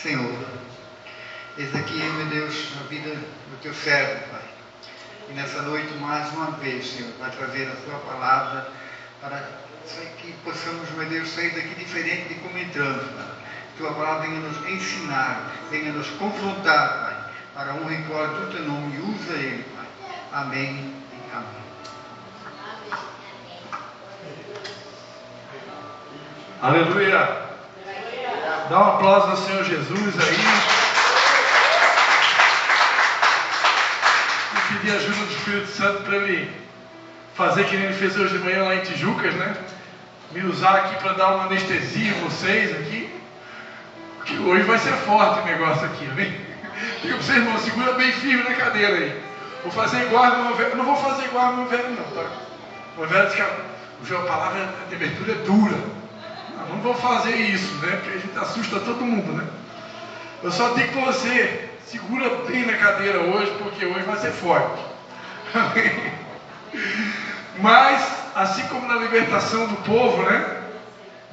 Senhor, eis aqui, meu Deus, a vida do teu servo, Pai. E nessa noite, mais uma vez, Senhor, vai trazer a tua palavra para que possamos, meu Deus, sair daqui diferente de como entramos, Pai. Tua palavra venha nos ensinar, venha nos confrontar, Pai, para a honra e glória do teu nome, e usa ele, Pai. Amém e amém. Aleluia! Dá um aplauso ao Senhor Jesus aí. E pedir ajuda do Espírito Santo para ele fazer que nem ele fez hoje de manhã lá em Tijucas, né? Me usar aqui para dar uma anestesia em vocês aqui. Porque hoje vai ser forte o negócio aqui, amém? Diga para vocês, irmão, segura bem firme na cadeira aí. Vou fazer igual a irmã velha. Não vou fazer igual a irmã velha, não, tá? A irmã velha diz que a palavra de abertura é dura. Não vou fazer isso, né? Porque a gente assusta todo mundo, né? Eu só digo para você, segura bem na cadeira hoje, porque hoje vai ser forte. Mas, assim como na libertação do povo, né?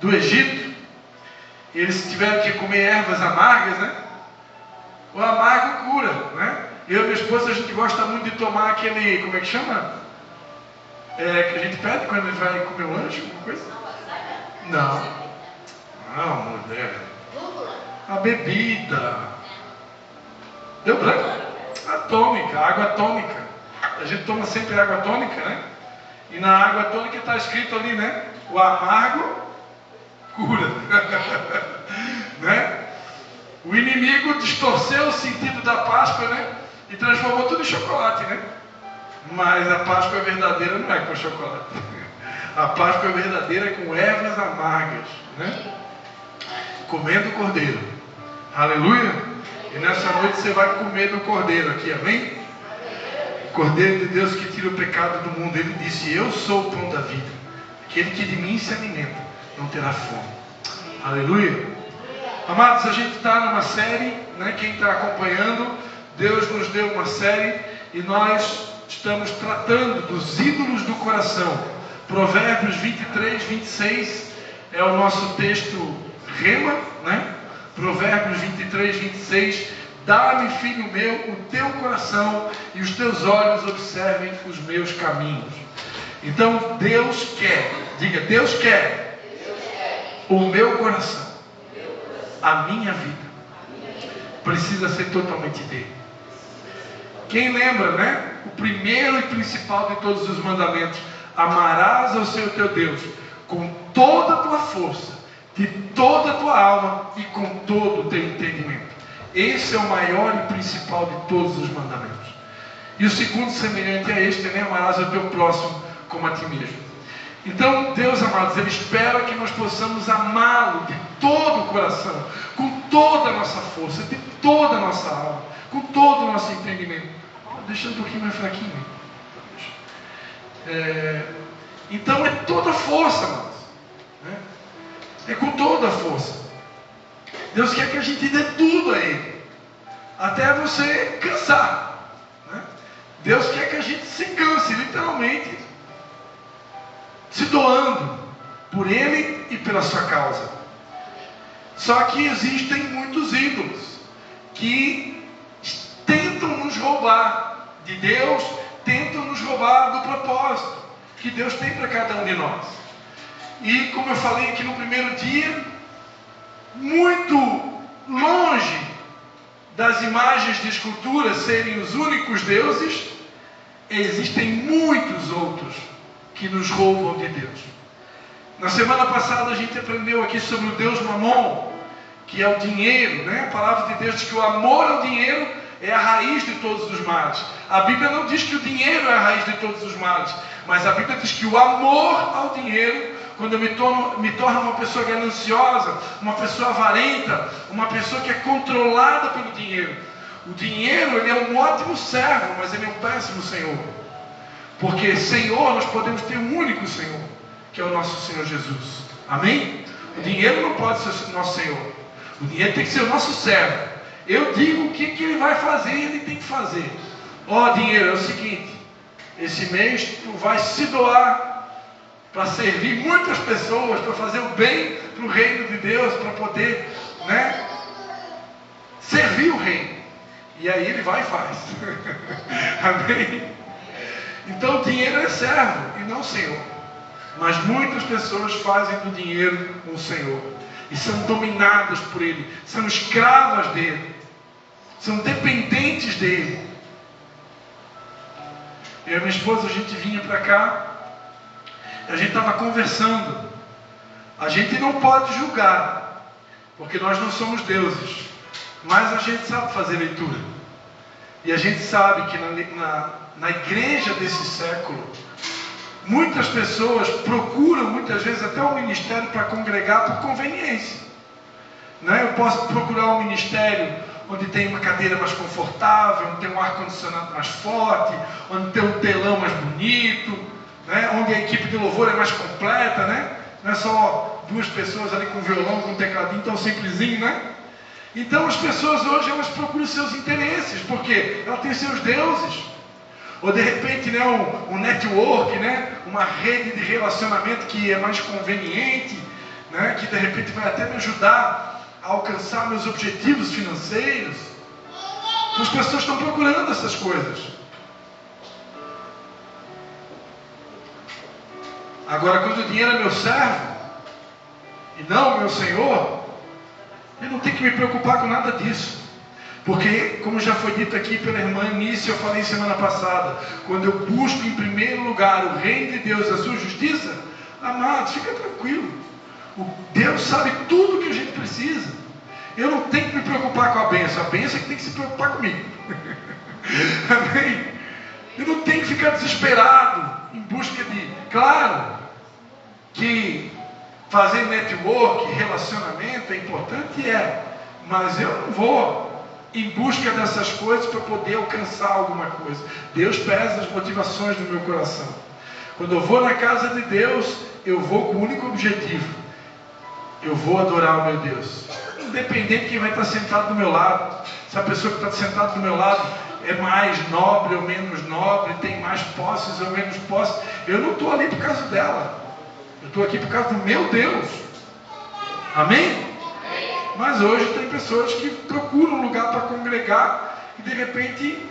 Do Egito, eles tiveram que comer ervas amargas, né? O amargo cura, né? Eu e minha esposa, a gente gosta muito de tomar aquele, como é que chama? Que a gente pede quando a gente vai comer um lanche, alguma coisa? Não. Não, mulher. A bebida. Deu branco? A tônica, a água tônica. A gente toma sempre água tônica, né? E na água tônica está escrito ali, né? O amargo cura. Né? O inimigo distorceu o sentido da Páscoa, né? E transformou tudo em chocolate, né? Mas a Páscoa verdadeira não é com chocolate. A Páscoa verdadeira é com ervas amargas, né? Comendo o cordeiro. Aleluia. E nessa noite você vai comer do cordeiro aqui, amém? O cordeiro de Deus que tira o pecado do mundo. Ele disse: eu sou o pão da vida. Aquele que de mim se alimenta não terá fome. Aleluia. Amados, a gente está numa série, né? Quem está acompanhando, Deus nos deu uma série e nós estamos tratando dos ídolos do coração. Provérbios 23, 26 é o nosso texto rema, né? Provérbios 23, 26. Dá-me, filho meu, o teu coração e os teus olhos observem os meus caminhos. Então Deus quer, diga, Deus quer o meu coração, a minha vida precisa ser totalmente dele. Quem lembra, né? O primeiro e principal de todos os mandamentos: amarás ao Senhor teu Deus com toda a tua força, de toda a tua alma e com todo o teu entendimento. Esse é o maior e principal de todos os mandamentos. E o segundo, semelhante a este, né? Amarás ao teu próximo como a ti mesmo. Então, Deus, amados, Ele espera que nós possamos amá-lo de todo o coração, com toda a nossa força, de toda a nossa alma, com todo o nosso entendimento. Deixa um pouquinho mais fraquinho. Então é toda a força, amados, né? É com toda a força. Deus quer que a gente dê tudo a Ele, até você cansar, né? Deus quer que a gente se canse, literalmente, se doando por Ele e pela sua causa. Só que existem muitos ídolos que tentam nos roubar de Deus, tentam nos roubar do propósito que Deus tem para cada um de nós. E como eu falei aqui no primeiro dia, muito longe das imagens de esculturas serem os únicos deuses, existem muitos outros que nos roubam de Deus. Na semana passada a gente aprendeu aqui sobre o Deus Mamon, que é o dinheiro, né? A palavra de Deus diz que o amor ao dinheiro é a raiz de todos os males. A Bíblia não diz que o dinheiro é a raiz de todos os males, mas a Bíblia diz que o amor ao dinheiro, quando eu me torno uma pessoa gananciosa, uma pessoa avarenta, uma pessoa que é controlada pelo dinheiro. O dinheiro, ele é um ótimo servo, mas ele é um péssimo senhor. Porque Senhor, nós podemos ter um único Senhor, que é o nosso Senhor Jesus. Amém? O dinheiro não pode ser o nosso Senhor. O dinheiro tem que ser o nosso servo. Eu digo o que ele vai fazer e ele tem que fazer. Ó, dinheiro, é o seguinte: esse mês tu vai se doar para servir muitas pessoas, para fazer o bem para o reino de Deus, para poder, né, E aí ele vai e faz. Amém? Então o dinheiro é servo e não Senhor. Mas muitas pessoas fazem do dinheiro um Senhor. E são dominadas por ele. São escravas dele. São dependentes dele. Eu e a minha esposa, a gente vinha para cá. A gente estava conversando. A gente não pode julgar. Porque nós não somos deuses. Mas a gente sabe fazer leitura. E a gente sabe que na igreja desse século, muitas pessoas procuram, muitas vezes, até o ministério para congregar por conveniência. Né? Eu posso procurar um ministério onde tem uma cadeira mais confortável, onde tem um ar-condicionado mais forte, onde tem um telão mais bonito, né? Onde a equipe de louvor é mais completa, né? Não é só duas pessoas ali com violão, com tecladinho tão simplesinho, né? Então as pessoas hoje, elas procuram seus interesses, porque ela tem seus deuses. Ou de repente, né, um network, né, uma rede de relacionamento que é mais conveniente, né, que de repente vai até me ajudar a alcançar meus objetivos financeiros. Então, as pessoas estão procurando essas coisas. Agora, quando o dinheiro é meu servo e não meu Senhor, eu não tenho que me preocupar com nada disso. Porque, como já foi dito aqui pela irmã Nícia, eu falei semana passada, quando eu busco em primeiro lugar o reino de Deus, a sua justiça, amados, fica tranquilo. Deus sabe tudo o que a gente precisa. Eu não tenho que me preocupar com a bênção é que tem que se preocupar comigo. Amém? Eu não tenho que ficar desesperado em busca de... Claro que fazer network, relacionamento é importante, mas eu não vou em busca dessas coisas para poder alcançar alguma coisa. Deus pesa as motivações do meu coração. Quando eu vou na casa de Deus, eu vou com o único objetivo: eu vou adorar o meu Deus, independente de quem vai estar sentado do meu lado. Se a pessoa que está sentada do meu lado é mais nobre ou menos nobre, tem mais posses ou menos posses, eu não estou ali por causa dela, eu estou aqui por causa do meu Deus. Amém? Mas hoje tem pessoas que procuram um lugar para congregar e de repente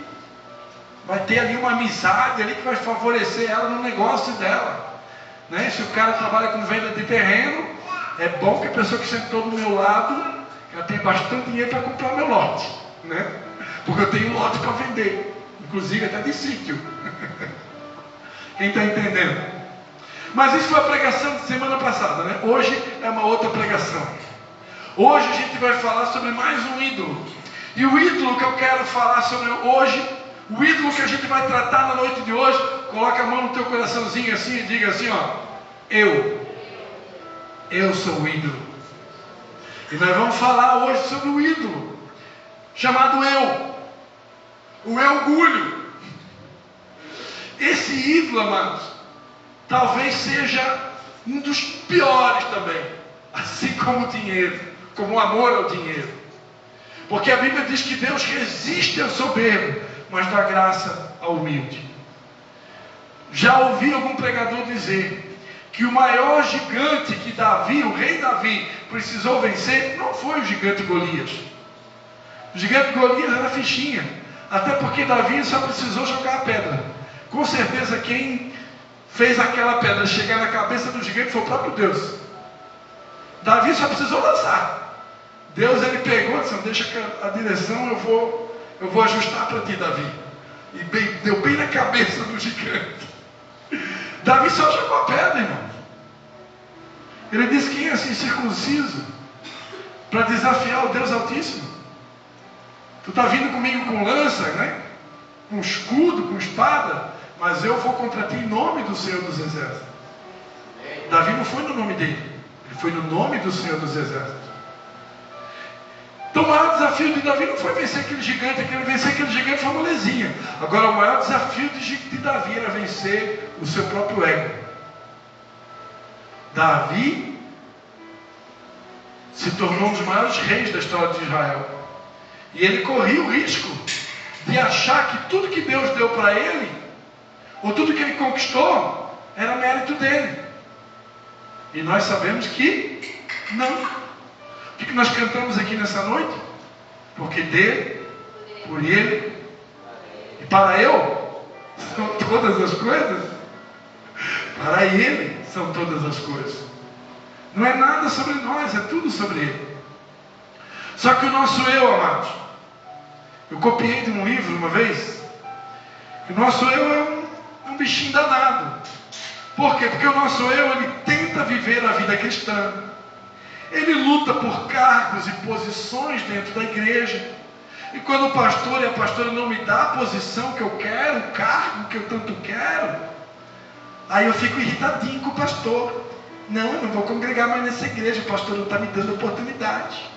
vai ter ali uma amizade ali que vai favorecer ela no negócio dela, né? Se o cara trabalha com venda de terreno, é bom que a pessoa que sentou do meu lado, ela tem bastante dinheiro para comprar meu lote, né? Porque eu tenho um lote para vender, inclusive até de sítio. Quem está entendendo? Mas isso foi a pregação de semana passada, né? Hoje é uma outra pregação. Hoje a gente vai falar sobre mais um ídolo. E o ídolo que eu quero falar sobre hoje, o ídolo que a gente vai tratar na noite de hoje, coloca a mão no teu coraçãozinho assim e diga assim, ó: eu sou o ídolo. E nós vamos falar hoje sobre o ídolo chamado o orgulho. Esse ídolo, amados, talvez seja um dos piores também, assim como o dinheiro, como o amor ao dinheiro. Porque a Bíblia diz que Deus resiste ao soberbo, mas dá graça ao humilde. Já ouvi algum pregador dizer que o maior gigante que Davi, o rei Davi, precisou vencer, não foi o gigante Golias. O gigante Golias era fichinha, até porque Davi só precisou jogar a pedra. Com certeza quem fez aquela pedra chegar na cabeça do gigante foi o próprio Deus. Davi só precisou lançar. Deus, ele pegou e disse: deixa a direção, eu vou ajustar para ti, Davi. E deu bem na cabeça do gigante. Davi só jogou a pedra, irmão. Ele disse: quem é assim circunciso para desafiar o Deus Altíssimo? Tu está vindo comigo com lança, né? Com escudo, com espada, mas eu vou contra ti em nome do Senhor dos Exércitos. Davi não foi no nome dele, ele foi no nome do Senhor dos Exércitos. Então o maior desafio de Davi não foi vencer aquele gigante, vencer aquele gigante foi uma molezinha. Agora o maior desafio de Davi era vencer o seu próprio ego. Davi se tornou um dos maiores reis da história de Israel. E ele corria o risco de achar que tudo que Deus deu para ele, ou tudo que ele conquistou, era mérito dele. E nós sabemos que não. O que nós cantamos aqui nessa noite? Porque dele, por ele e para eu são todas as coisas. Para ele são todas as coisas. Não é nada sobre nós, é tudo sobre ele. Só que o nosso eu, amados, eu copiei de um livro uma vez, que o nosso eu é um bichinho danado. Por quê? Porque o nosso eu, ele tenta viver a vida cristã. Ele luta por cargos e posições dentro da igreja. E quando o pastor e a pastora não me dão a posição que eu quero, o cargo que eu tanto quero, aí eu fico irritadinho com o pastor. Não, eu não vou congregar mais nessa igreja, o pastor não está me dando oportunidade.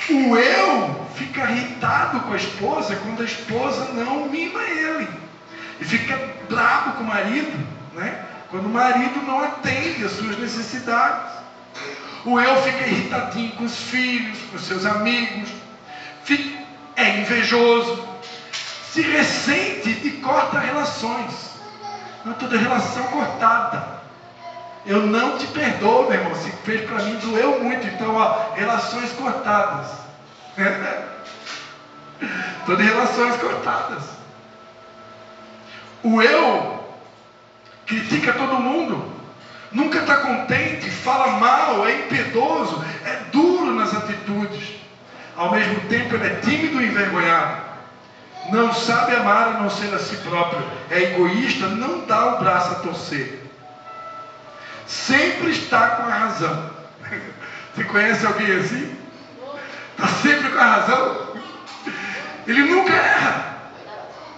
O eu fica irritado com a esposa quando a esposa não mima ele. E fica bravo com o marido, né? Quando o marido não atende às suas necessidades. O eu fica irritadinho com os filhos, com seus amigos. É invejoso. Se ressente e corta relações. Não é toda relação cortada. Eu não te perdoo, meu irmão. Se fez para mim, doeu muito. Então, ó, relações cortadas. Todas relações cortadas. O eu critica todo mundo. Nunca está contente, fala mal, é impiedoso, é duro nas atitudes. Ao mesmo tempo, ele é tímido e envergonhado. Não sabe amar a não ser a si próprio. É egoísta, não dá o braço a torcer. Sempre está com a razão. Você conhece alguém assim? Está sempre com a razão. Ele nunca erra.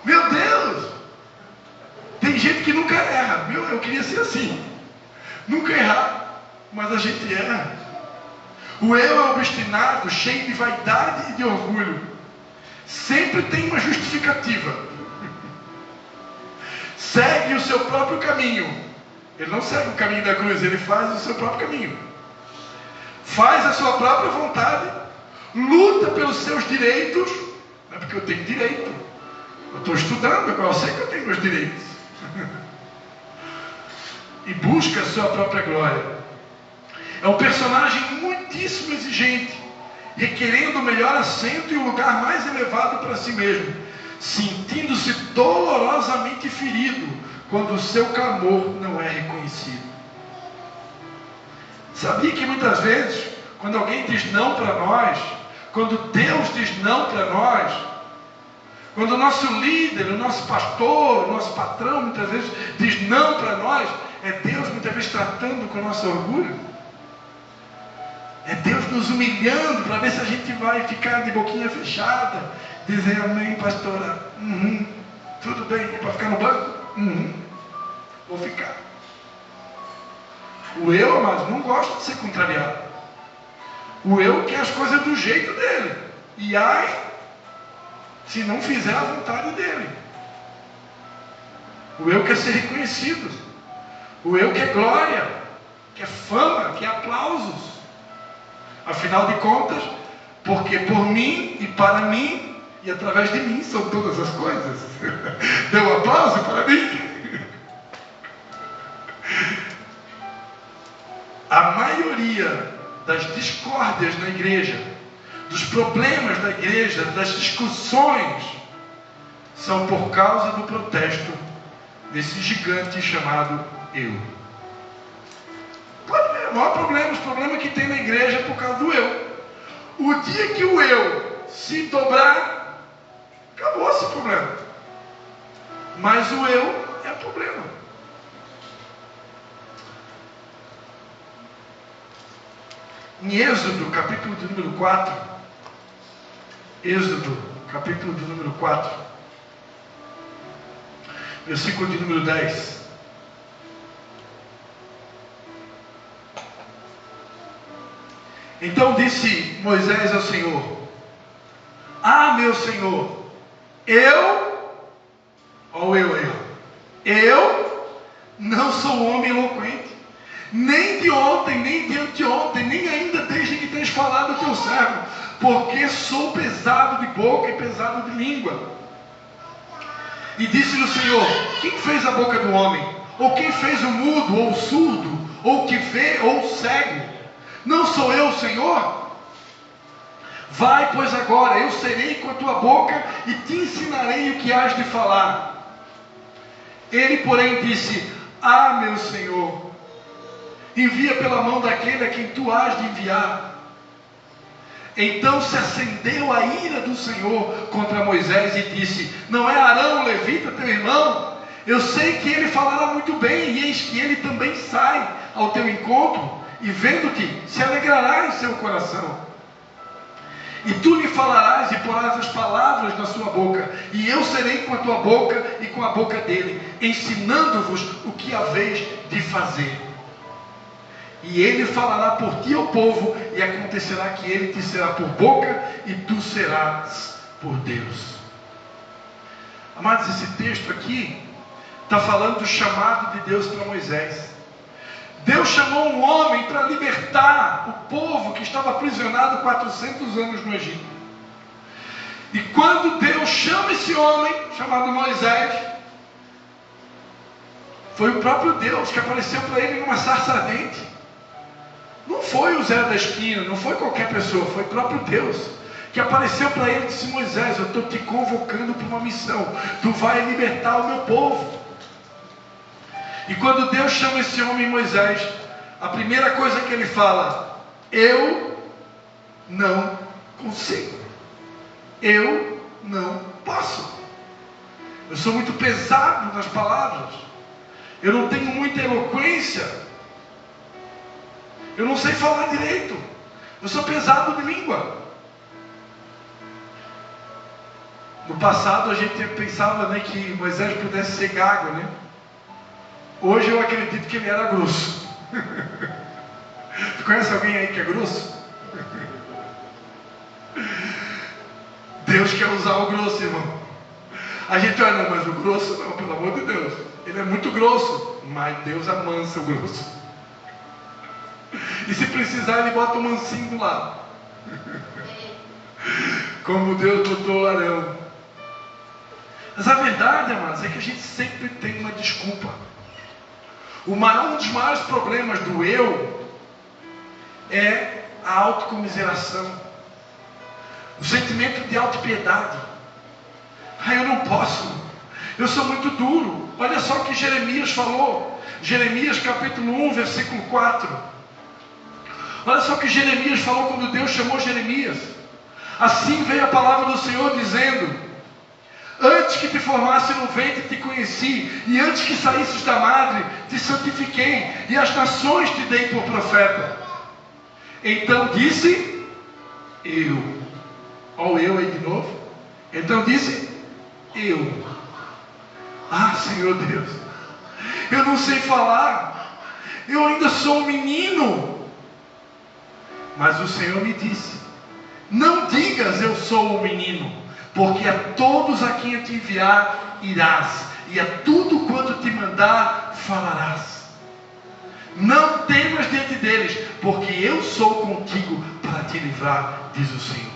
Meu Deus! Tem gente que nunca erra. Eu queria ser assim. Nunca errar. Mas a gente erra. O eu é obstinado, cheio de vaidade e de orgulho. Sempre tem uma justificativa. Segue o seu próprio caminho. Ele não segue o caminho da cruz, ele faz o seu próprio caminho. Faz a sua própria vontade. Luta pelos seus direitos. Não é porque eu tenho direito. Eu estou estudando, agora eu sei que eu tenho meus direitos. E busca a sua própria glória. É um personagem muitíssimo exigente, requerendo o melhor assento e o lugar mais elevado para si mesmo, sentindo-se dolorosamente ferido quando o seu clamor não é reconhecido. Sabia que muitas vezes, quando alguém diz não para nós, quando Deus diz não para nós, quando o nosso líder, o nosso pastor, o nosso patrão muitas vezes diz não para nós, é Deus muitas vezes tratando com o nosso orgulho? É Deus nos humilhando para ver se a gente vai ficar de boquinha fechada, dizer amém, pastora, tudo bem, é para ficar no banco? Vou ficar. O eu, amados, não gosta de ser contrariado. O eu quer as coisas do jeito dele. E ai, se não fizer a vontade dele. O eu quer ser reconhecido. O eu quer glória, quer fama, quer aplausos. Afinal de contas, porque por mim e para mim e através de mim são todas as coisas. Dê um aplauso para mim. A maioria das discórdias na igreja, dos problemas da igreja, das discussões, são por causa do protesto desse gigante chamado eu. Pode ver, o maior problema, os problemas que tem na igreja é por causa do eu. O dia que o eu se dobrar, acabou esse problema. Mas o eu é o problema. Em Êxodo, capítulo de número 4, Êxodo, capítulo de número 4, versículo de número 10. Então disse Moisés ao Senhor: ah, meu Senhor, eu não sou homem eloquente, nem de ontem, nem de anteontem, nem ainda desde que tens falado ao teu servo, porque sou pesado de boca e pesado de língua. E disse-lhe o Senhor: quem fez a boca do homem? Ou quem fez o mudo, ou o surdo, ou o que vê, ou o cego? Não sou eu, Senhor? Vai, pois agora, eu serei com a tua boca e te ensinarei o que hás de falar. Ele, porém, disse: Ah, meu Senhor, envia pela mão daquele a quem tu hás de enviar. Então se acendeu a ira do Senhor contra Moisés e disse: Não é Arão, levita, teu irmão? Eu sei que ele falará muito bem, e eis que ele também sai ao teu encontro, e vendo-te, se alegrará em seu coração. E tu lhe falarás e porás as palavras na sua boca, e eu serei com a tua boca e com a boca dele, ensinando-vos o que haveis de fazer. E ele falará por ti ao povo, e acontecerá que ele te será por boca, e tu serás por Deus. Amados, esse texto aqui está falando do chamado de Deus para Moisés. Deus chamou um homem para libertar o povo que estava aprisionado 400 anos no Egito. E quando Deus chama esse homem, chamado Moisés, foi o próprio Deus que apareceu para ele numa sarça ardente. Não foi o Zé da esquina, não foi qualquer pessoa, foi o próprio Deus que apareceu para ele e disse: Moisés, eu estou te convocando para uma missão, tu vai libertar o meu povo. E quando Deus chama esse homem Moisés, a primeira coisa que ele fala: eu não consigo, eu não posso, eu sou muito pesado nas palavras, eu não tenho muita eloquência, eu não sei falar direito, eu sou pesado de língua. No passado a gente pensava, né, que Moisés pudesse ser gago, né? Hoje eu acredito que ele era grosso. Tu conhece alguém aí que é grosso? Deus quer usar o grosso, irmão. A gente olha, não, mas o grosso não, pelo amor de Deus. Ele é muito grosso, mas Deus amansa o grosso. E se precisar, ele bota o mansinho do lado. Como Deus botou Arão. Mas a verdade, amados, é que a gente sempre tem uma desculpa. Um dos maiores problemas do eu é a autocomiseração, o sentimento de autopiedade. Eu não posso, eu sou muito duro. Olha só o que Jeremias falou, Jeremias capítulo 1, versículo 4. Olha só o que Jeremias falou quando Deus chamou Jeremias. Assim veio a palavra do Senhor dizendo: antes que te formasse no ventre te conheci, e antes que saísses da madre te santifiquei, e as nações te dei por profeta. Então disse eu. Olha o eu aí de novo. Então disse eu. Ah, Senhor Deus, eu não sei falar, eu ainda sou um menino. Mas o Senhor me disse: não digas eu sou um menino, porque a todos a quem eu te enviar irás, e a tudo quanto te mandar falarás. Não temas diante deles, porque eu sou contigo para te livrar, diz o Senhor.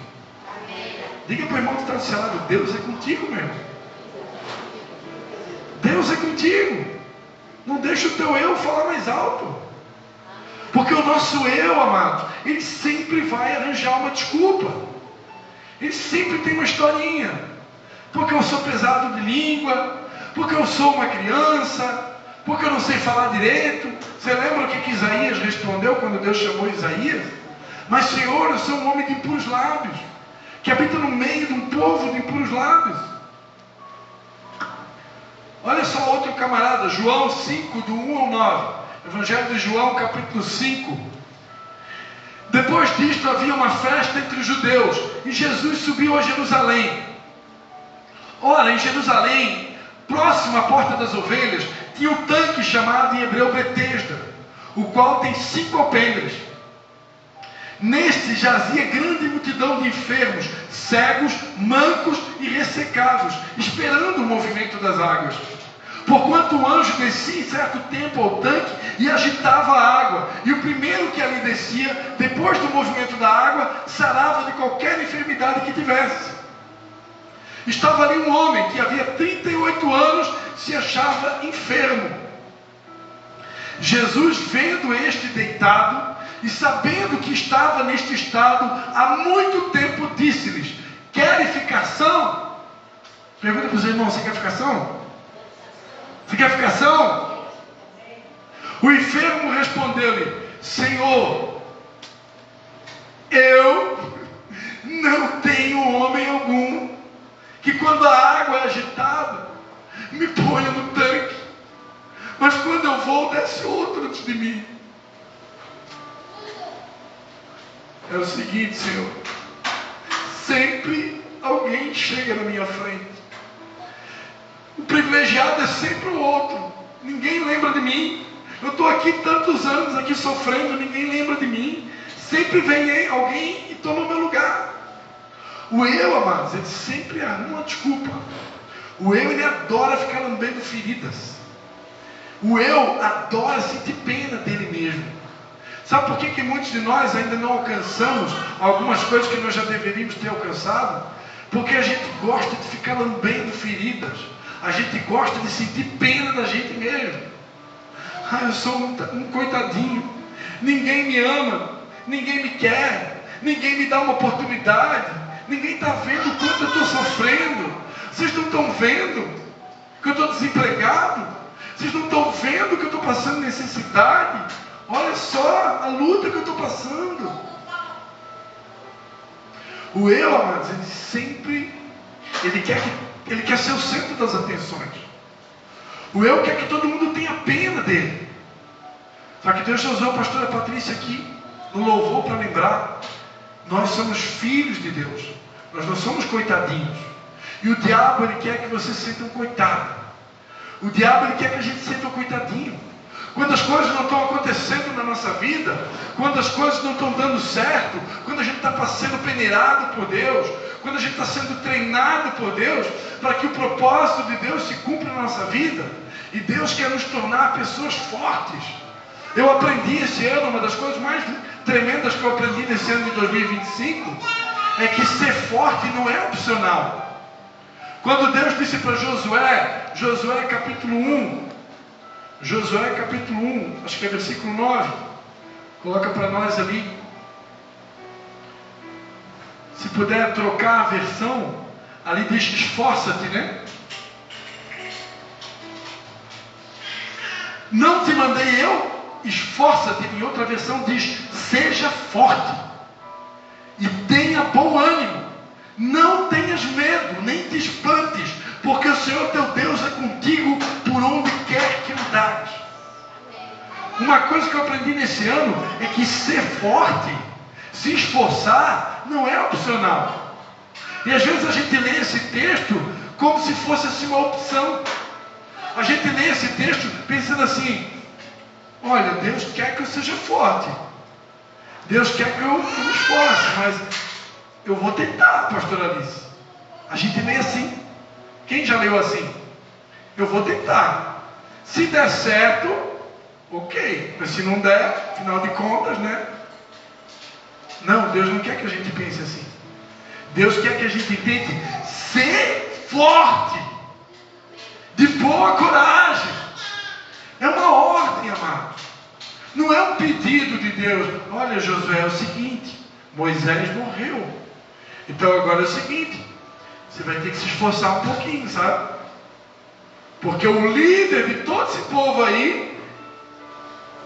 Amém. Diga para o irmão que está do seu lado: Deus é contigo, meu irmão. Deus é contigo. Não deixa o teu eu falar mais alto. Porque o nosso eu, amado, ele sempre vai arranjar uma desculpa. Ele sempre tem uma historinha. Porque eu sou pesado de língua, porque eu sou uma criança, porque eu não sei falar direito. Você lembra o que Isaías respondeu quando Deus chamou Isaías? Mas Senhor, eu sou um homem de impuros lábios, que habita no meio de um povo de impuros lábios. Olha só outro camarada, João 5, do 1 ao 9. Evangelho de João, capítulo 5. Depois disto havia uma festa entre os judeus, e Jesus subiu a Jerusalém. Ora, em Jerusalém, próximo à porta das ovelhas, tinha um tanque chamado em hebreu Betesda, o qual tem 5 alpendres. Neste jazia grande multidão de enfermos, cegos, mancos e ressecados, esperando o movimento das águas. Porquanto o anjo descia em certo tempo ao tanque e agitava a água, e o primeiro que ali descia, depois do movimento da água, sarava de qualquer enfermidade que tivesse. Estava ali um homem que havia 38 anos, se achava enfermo. Jesus, vendo este deitado E sabendo que estava neste estado há muito tempo, disse-lhes: querem ficação? Pergunta para os irmãos: você quer ficação? Você quer ficação? O enfermo respondeu-lhe: Senhor, eu não tenho homem algum que, quando a água é agitada, me ponha no tanque, mas quando eu vou, desce outro antes de mim. É o seguinte, Senhor, sempre alguém chega na minha frente. O privilegiado é sempre o outro. Ninguém lembra de mim. Eu estou aqui tantos anos aqui sofrendo, ninguém lembra de mim. Sempre vem alguém e toma o meu lugar. O eu, amados, ele sempre arruma uma desculpa. O eu, ele adora ficar lambendo feridas. O eu adora sentir pena dele mesmo. Sabe por que muitos de nós ainda não alcançamos algumas coisas que nós já deveríamos ter alcançado? Porque a gente gosta de ficar lambendo feridas. A gente gosta de sentir pena da gente mesmo. Eu sou um coitadinho. Ninguém me ama. Ninguém me quer. Ninguém me dá uma oportunidade. Ninguém está vendo o quanto eu estou sofrendo. Vocês não estão vendo que eu estou desempregado? Vocês não estão vendo que eu estou passando necessidade? Olha só a luta que eu estou passando. O eu, amados, ele sempre, ele quer ser o centro das atenções. O eu quer que todo mundo tenha pena dele. Só que Deus usou a pastora Patrícia aqui no louvor para lembrar: nós somos filhos de Deus. Nós não somos coitadinhos. E o diabo, ele quer que você seja um coitado. O diabo, ele quer que a gente seja um coitadinho. Quando as coisas não estão acontecendo na nossa vida, quando as coisas não estão dando certo, quando a gente está sendo peneirado por Deus, quando a gente está sendo treinado por Deus, para que o propósito de Deus se cumpra na nossa vida, e Deus quer nos tornar pessoas fortes. Eu aprendi esse ano, uma das coisas mais tremendas que eu aprendi nesse ano de 2025, é que ser forte não é opcional. Quando Deus disse para Josué capítulo 1, Josué capítulo 1, acho que é versículo 9, coloca para nós ali. Se puder trocar a versão, ali diz esforça-te, né? Não te mandei eu? Esforça-te. Em outra versão diz seja forte e tenha bom ânimo. Não tenhas medo, nem te espantes, porque o Senhor teu Deus é contigo por onde quer que andares. Uma coisa que eu aprendi nesse ano é que ser forte, se esforçar, não é opcional. E às vezes a gente lê esse texto como se fosse assim uma opção. A gente lê esse texto pensando assim: olha, Deus quer que eu seja forte, Deus quer que eu me esforce, mas eu vou tentar, pastora Alice. A gente lê assim. Quem já leu assim? Eu vou tentar. Se der certo, ok. Mas se não der, afinal de contas, né? Não, Deus não quer que a gente pense assim. Deus quer que a gente tente ser forte, de boa coragem. É uma ordem, amados. Não é um pedido de Deus. Olha, Josué, é o seguinte: Moisés morreu. Então agora é o seguinte: você vai ter que se esforçar um pouquinho, sabe? Porque o líder de todo esse povo aí,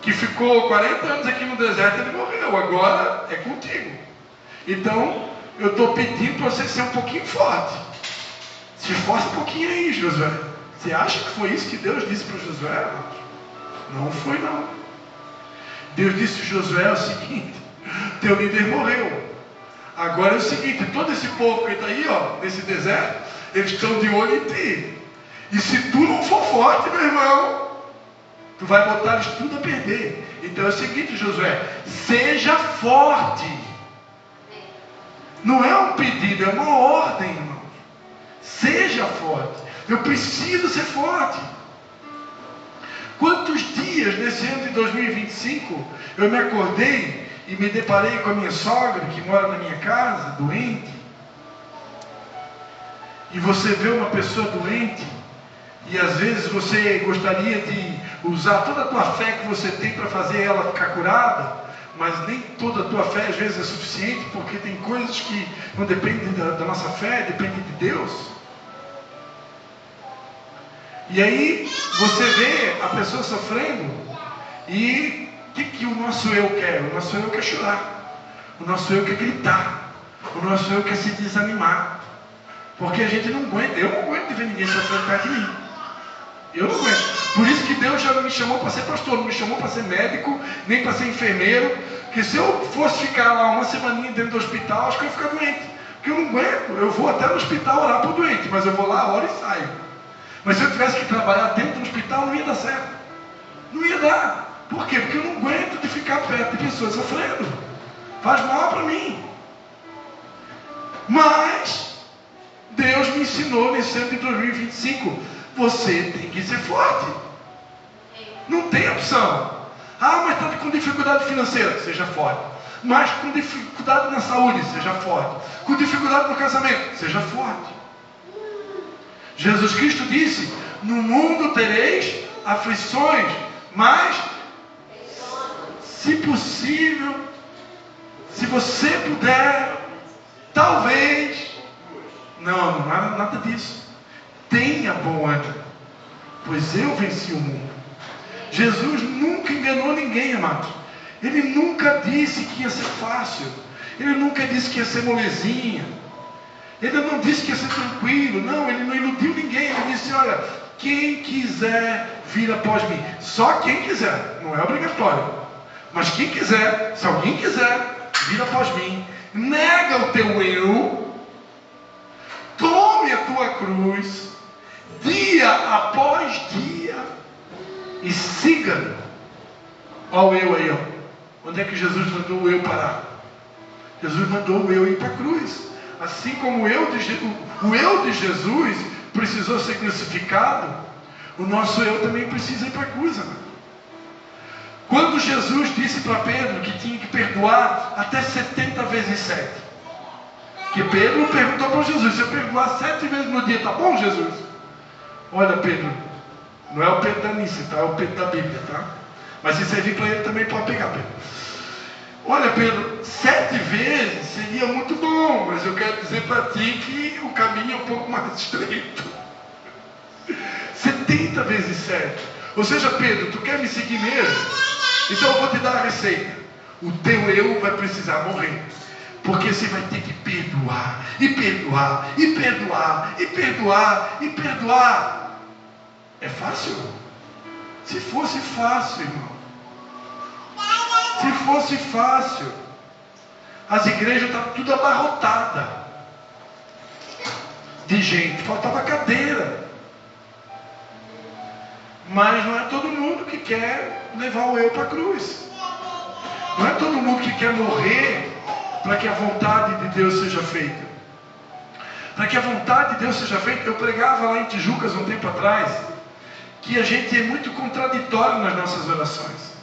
que ficou 40 anos aqui no deserto, ele morreu. Agora é contigo. Então, eu estou pedindo para você ser um pouquinho forte. Se esforça um pouquinho aí, Josué. Você acha que foi isso que Deus disse para Josué? Não foi, não. Deus disse a Josué o seguinte: teu líder morreu. Agora é o seguinte: todo esse povo que está aí, ó, nesse deserto, eles estão de olho em ti. E se tu não for forte, meu irmão, tu vai botar eles tudo a perder. Então é o seguinte, Josué: seja forte. Não é um pedido, é uma ordem, irmão. Seja forte. Eu preciso ser forte. Quantos dias nesse ano de 2025 eu me acordei e me deparei com a minha sogra, que mora na minha casa, doente. E você vê uma pessoa doente, e às vezes você gostaria de usar toda a tua fé que você tem para fazer ela ficar curada, mas nem toda a tua fé às vezes é suficiente, porque tem coisas que não dependem da nossa fé, dependem de Deus. E aí você vê a pessoa sofrendo, e o que o nosso eu quer? O nosso eu quer chorar, o nosso eu quer gritar, o nosso eu quer se desanimar, porque a gente não aguenta. Eu não aguento ver ninguém sofrendo perto de mim. Eu não aguento. Por isso que Deus já não me chamou para ser pastor, não me chamou para ser médico, nem para ser enfermeiro. Porque se eu fosse ficar lá uma semaninha dentro do hospital, acho que eu ia ficar doente. Porque eu não aguento. Eu vou até no hospital orar por doente, mas eu vou lá, oro e saio. Mas se eu tivesse que trabalhar dentro do hospital, não ia dar certo. Não ia dar. Por quê? Porque eu não aguento de ficar perto de pessoas sofrendo. Faz mal para mim. Mas Deus me ensinou nesse ano de 2025, você tem que ser forte. Não tem opção. Ah, mas está com dificuldade financeira, seja forte. Mas com dificuldade na saúde, seja forte. Com dificuldade no casamento, seja forte. Jesus Cristo disse: no mundo tereis aflições, mas se possível, se você puder, talvez. Não é nada disso. Tenha bom ânimo, pois eu venci o mundo. Jesus nunca enganou ninguém, amados. Ele nunca disse que ia ser fácil. Ele nunca disse que ia ser molezinha. Ele não disse que ia ser tranquilo. Não, ele não iludiu ninguém. Ele disse: olha, quem quiser vir após mim. Só quem quiser, não é obrigatório. Mas quem quiser, se alguém quiser vir após mim, nega o teu eu, tome a tua cruz, dia após dia, e siga-me. Olha o eu aí, ó. Onde é que Jesus mandou o eu parar? Jesus mandou o eu ir para a cruz. Assim como o eu de Jesus precisou ser crucificado, o nosso eu também precisa ir para a cruz, amado. Quando Jesus disse para Pedro que tinha que perdoar até 70 vezes 7, que Pedro perguntou para Jesus: se eu perdoar 7 vezes no dia, tá bom, Jesus? Olha, Pedro, não é o Pedro da Nice, tá? É o Pedro da Bíblia, tá? Mas se servir para ele também pode pegar, Pedro. Olha, Pedro, 7 vezes seria muito bom, mas eu quero dizer para ti que o caminho é um pouco mais estreito. 70 vezes 7. Ou seja, Pedro, tu quer me seguir mesmo? Então eu vou te dar a receita. O teu eu vai precisar morrer. Porque você vai ter que perdoar, e perdoar, e perdoar, e perdoar, e perdoar. É fácil? Se fosse fácil, irmão. Se fosse fácil, as igrejas estavam tudo abarrotadas de gente, faltava cadeira. Mas não é todo mundo que quer levar o eu para a cruz. Não é todo mundo que quer morrer para que a vontade de Deus seja feita. Para que a vontade de Deus seja feita. Eu pregava lá em Tijucas um tempo atrás que a gente é muito contraditório nas nossas orações.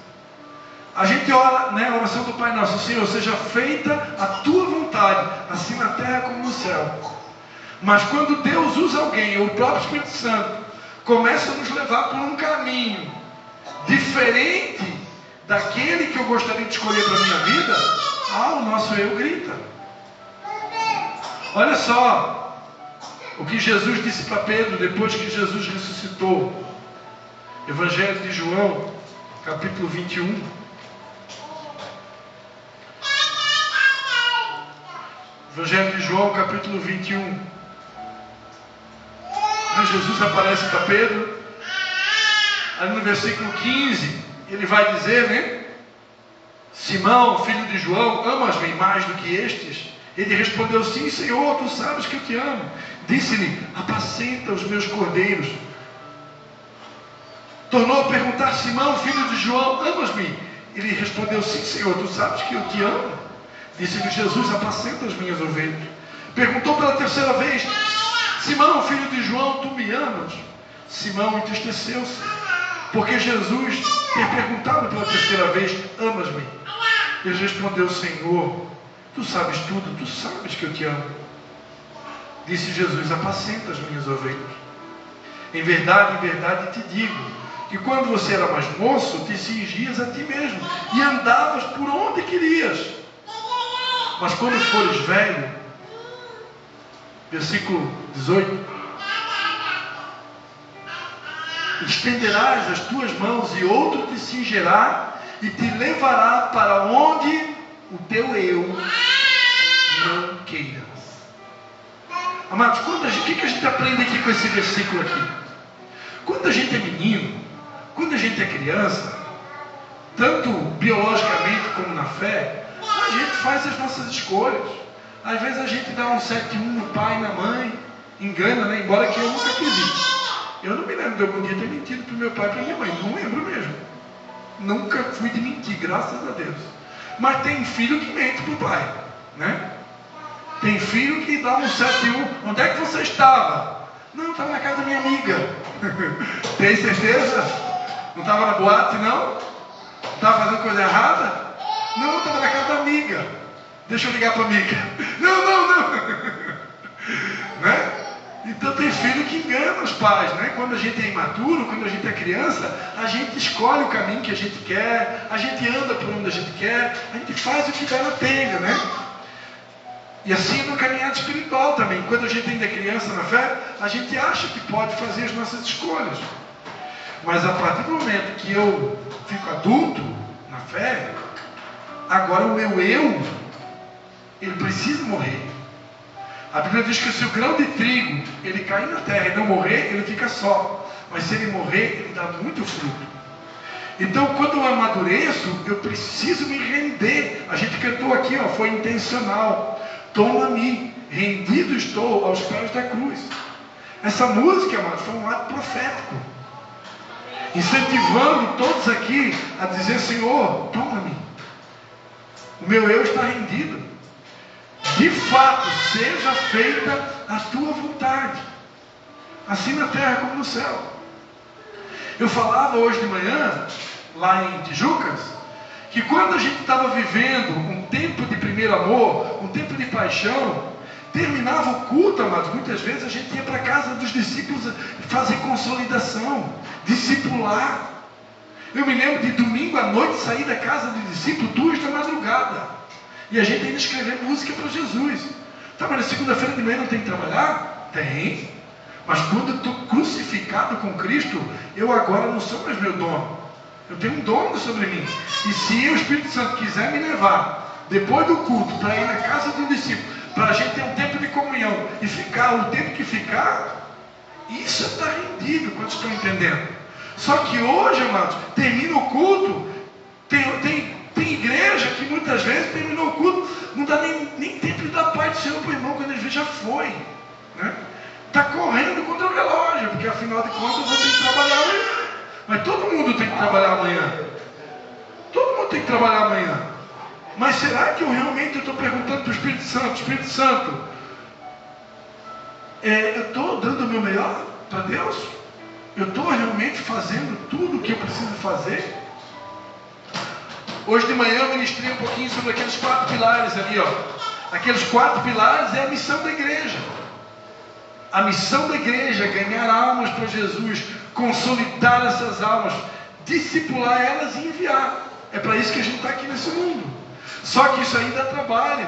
A gente ora, né, a oração do Pai Nosso: Senhor, seja feita a tua vontade, assim na terra como no céu. Mas quando Deus usa alguém, ou o próprio Espírito Santo, começa a nos levar por um caminho diferente daquele que eu gostaria de escolher para a minha vida, o nosso eu grita. Olha só o que Jesus disse para Pedro depois que Jesus ressuscitou. Evangelho de João, capítulo 21. Evangelho de João, capítulo 21. Jesus aparece para Pedro. Aí no versículo 15, ele vai dizer, né? Simão, filho de João, amas-me mais do que estes? Ele respondeu: sim, Senhor, tu sabes que eu te amo. Disse-lhe: apacenta os meus cordeiros. Tornou a perguntar: Simão, filho de João, amas-me? Ele respondeu: sim, Senhor, tu sabes que eu te amo. Disse-lhe Jesus: apacenta as minhas ovelhas. Perguntou pela terceira vez: Simão, filho de João, tu me amas? Simão entristeceu-se, porque Jesus tinha perguntado pela terceira vez: amas-me? Ele respondeu: Senhor, tu sabes tudo, tu sabes que eu te amo. Disse Jesus: apacenta as minhas ovelhas. Em verdade te digo, que quando você era mais moço, te cingias a ti mesmo e andavas por onde querias. Mas quando fores velho, versículo 18, estenderás as tuas mãos e outro te cingerá e te levará para onde o teu eu não queira. Amados, o que a gente aprende aqui com esse versículo aqui? Quando a gente é menino, quando a gente é criança, tanto biologicamente como na fé, a gente faz as nossas escolhas. Às vezes a gente dá um 7-1 no pai e na mãe, engana, né? Embora que eu nunca fiz isso. Eu não me lembro de algum dia ter mentido para o meu pai e para minha mãe, não lembro mesmo. Nunca fui de mentir, graças a Deus. Mas tem filho que mente para o pai, né? Tem filho que dá um 7-1. Onde é que você estava? Não, estava na casa da minha amiga. Tem certeza? Não estava na boate, não? Estava fazendo coisa errada? Não, estava na casa da amiga. Deixa eu ligar para a amiga. Não. Né? Então tem filho que engana os pais, né? Quando a gente é imaturo, quando a gente é criança, a gente escolhe o caminho que a gente quer, a gente anda por onde a gente quer, a gente faz o que dá na telha, né? E assim no caminhado espiritual também. Quando a gente ainda é criança na fé, a gente acha que pode fazer as nossas escolhas. Mas a partir do momento que eu fico adulto na fé, agora o meu eu, ele precisa morrer. A Bíblia diz que se o grão de trigo ele cair na terra e não morrer, ele fica só. Mas se ele morrer, ele dá muito fruto. Então, quando eu amadureço, eu preciso me render. A gente cantou aqui, ó, foi intencional. Toma-me, rendido estou aos pés da cruz. Essa música, amados, foi um ato profético, incentivando todos aqui a dizer: Senhor, toma-me. O meu eu está rendido. De fato, seja feita a tua vontade, assim na terra como no céu. Eu falava hoje de manhã, lá em Tijucas, que quando a gente estava vivendo um tempo de primeiro amor, um tempo de paixão, terminava o culto, amados, muitas vezes a gente ia para a casa dos discípulos fazer consolidação, discipular. Eu me lembro de domingo à noite sair da casa do discípulo 2 da madrugada. E a gente ainda escrever música para Jesus. Tá, mas na segunda-feira de manhã não tem que trabalhar? Tem. Mas quando eu estou crucificado com Cristo, eu agora não sou mais meu dono. Eu tenho um dono sobre mim. E se o Espírito Santo quiser me levar, depois do culto, para ir na casa do discípulo, para a gente ter um tempo de comunhão e ficar o tempo que ficar, isso está rendido, quando estão entendendo. Só que hoje, amados, termina o culto, tem igreja que muitas vezes terminou o culto, não dá nem tempo de dar paz do Senhor para o irmão, quando ele vê já foi, né? Está correndo contra o relógio, porque afinal de contas eu tenho que trabalhar amanhã. Mas todo mundo tem que trabalhar amanhã. Todo mundo tem que trabalhar amanhã. Mas será que eu realmente estou perguntando para o Espírito Santo: Espírito Santo, eu estou dando o meu melhor para Deus? Eu estou realmente fazendo tudo o que eu preciso fazer? Hoje de manhã eu ministrei um pouquinho sobre aqueles 4 pilares ali, ó. Aqueles 4 pilares é a missão da igreja. A missão da igreja é ganhar almas para Jesus, consolidar essas almas, discipular elas e enviar. É para isso que a gente está aqui nesse mundo. Só que isso aí dá trabalho.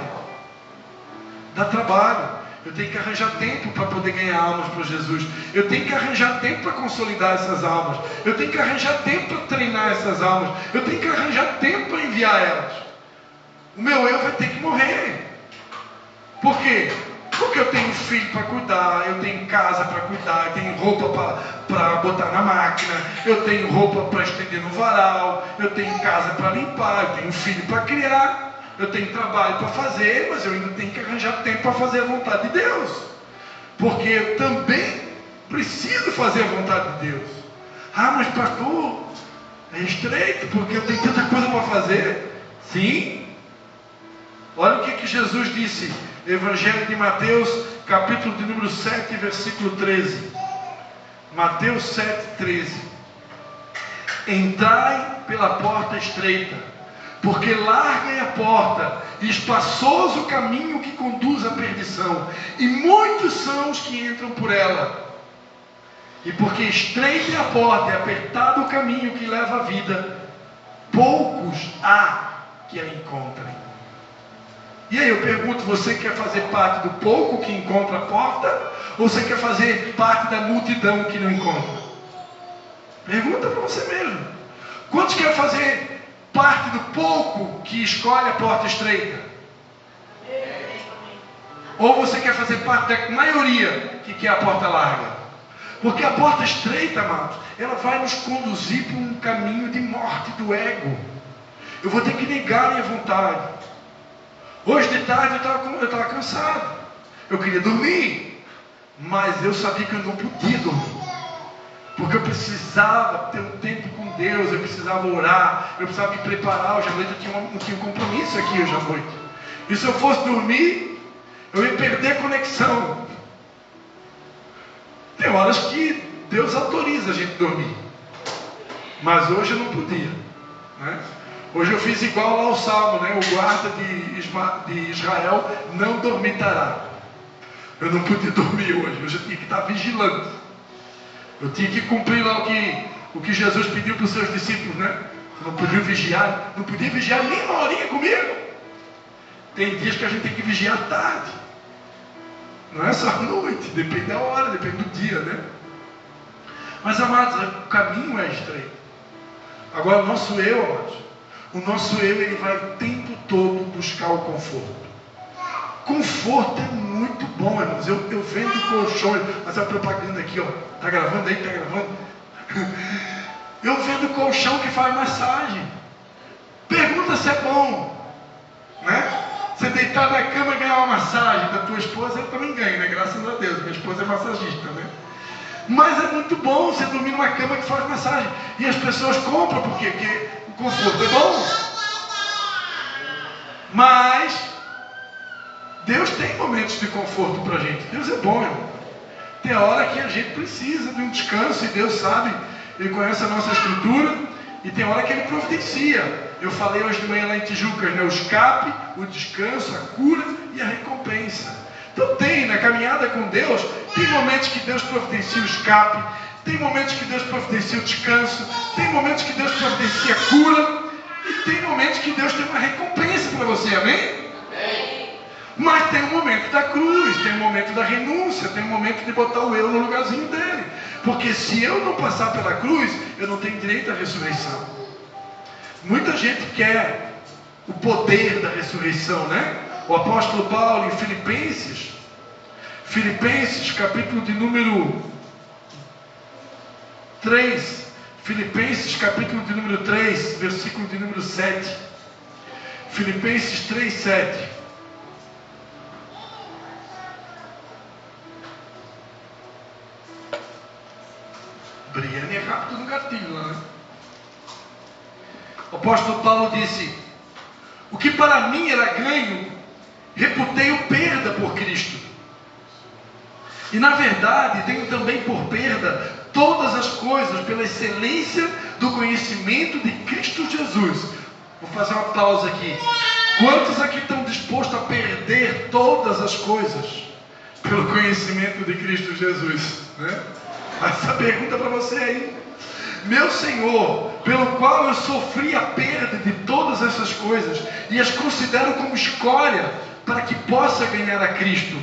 Dá trabalho. Eu tenho que arranjar tempo para poder ganhar almas para Jesus. Eu tenho que arranjar tempo para consolidar essas almas. Eu tenho que arranjar tempo para treinar essas almas. Eu tenho que arranjar tempo para enviar elas. O meu eu vai ter que morrer. Por quê? Porque eu tenho filho para cuidar, eu tenho casa para cuidar, eu tenho roupa para botar na máquina, eu tenho roupa para estender no varal, eu tenho casa para limpar, eu tenho filho para criar. Eu tenho trabalho para fazer, mas eu ainda tenho que arranjar tempo para fazer a vontade de Deus. Porque eu também preciso fazer a vontade de Deus. Ah, mas pastor, é estreito, porque eu tenho tanta coisa para fazer. Sim. Olha o que Jesus disse. Evangelho de Mateus, capítulo de número 7, versículo 13. Mateus 7, 13. Entrai pela porta estreita, porque larga é a porta, e espaçoso o caminho que conduz à perdição, e muitos são os que entram por ela. E porque estreita é a porta e apertado o caminho que leva à vida, poucos há que a encontrem. E aí eu pergunto, você quer fazer parte do pouco que encontra a porta? Ou você quer fazer parte da multidão que não encontra? Pergunta para você mesmo. Quantos querem fazer parte do pouco que escolhe a porta estreita? Ou você quer fazer parte da maioria que quer a porta larga? Porque a porta estreita, amados, ela vai nos conduzir para um caminho de morte do ego. Eu vou ter que negar a minha vontade. Hoje de tarde eu estava cansado. Eu queria dormir, mas eu sabia que eu não podia dormir. Porque eu precisava ter um tempo com Deus, eu precisava orar, eu precisava me preparar. Hoje à noite eu tinha um compromisso aqui hoje à noite. E se eu fosse dormir, eu ia perder a conexão. Tem horas que Deus autoriza a gente dormir. Mas hoje eu não podia, né? Hoje eu fiz igual lá o Salmo, né? O guarda de Israel não dormitará. Eu não podia dormir hoje, eu tinha que estar vigilante. Eu tinha que cumprir lá o que Jesus pediu para os seus discípulos, né? Não podia vigiar nem uma horinha comigo. Tem dias que a gente tem que vigiar tarde. Não é só à noite, depende da hora, depende do dia, né? Mas, amados, o caminho é estreito. Agora, o nosso eu, amados, ele vai o tempo todo buscar o conforto. Conforto é muito bom, irmãos. Eu vendo colchão, mas a propaganda aqui, ó, tá gravando aí, tá gravando? Eu vendo colchão que faz massagem. Pergunta se é bom, né? Você deitar na cama e ganhar uma massagem da tua esposa, eu também ganho, né? Graças a Deus, minha esposa é massagista, né? Mas é muito bom você dormir numa cama que faz massagem. E as pessoas compram, por quê? Porque o conforto é bom. Mas Deus tem momentos de conforto para a gente. Deus é bom, irmão. Tem hora que a gente precisa de um descanso, e Deus sabe, Ele conhece a nossa estrutura, e tem hora que Ele providencia. Eu falei hoje de manhã lá em Tijucas, né? O escape, o descanso, a cura e a recompensa. Então tem, na caminhada com Deus, tem momentos que Deus providencia o escape, tem momentos que Deus providencia o descanso, tem momentos que Deus providencia a cura, e tem momentos que Deus tem uma recompensa para você, amém? Amém. Mas tem um momento da cruz, tem um momento da renúncia, tem um momento de botar o eu no lugarzinho dele. Porque se eu não passar pela cruz, eu não tenho direito à ressurreição. Muita gente quer o poder da ressurreição, né? O apóstolo Paulo em Filipenses, capítulo de número 3, Filipenses, capítulo de número 3, versículo de número 7. Filipenses 3, 7. Briane é rápido no gatilho lá, né? O apóstolo Paulo disse: o que para mim era ganho, reputei-o perda por Cristo. E na verdade tenho também por perda todas as coisas pela excelência do conhecimento de Cristo Jesus. Vou fazer uma pausa aqui. Quantos aqui estão dispostos a perder todas as coisas pelo conhecimento de Cristo Jesus, né? Essa pergunta para você aí. Meu Senhor, pelo qual eu sofri a perda de todas essas coisas e as considero como escória para que possa ganhar a Cristo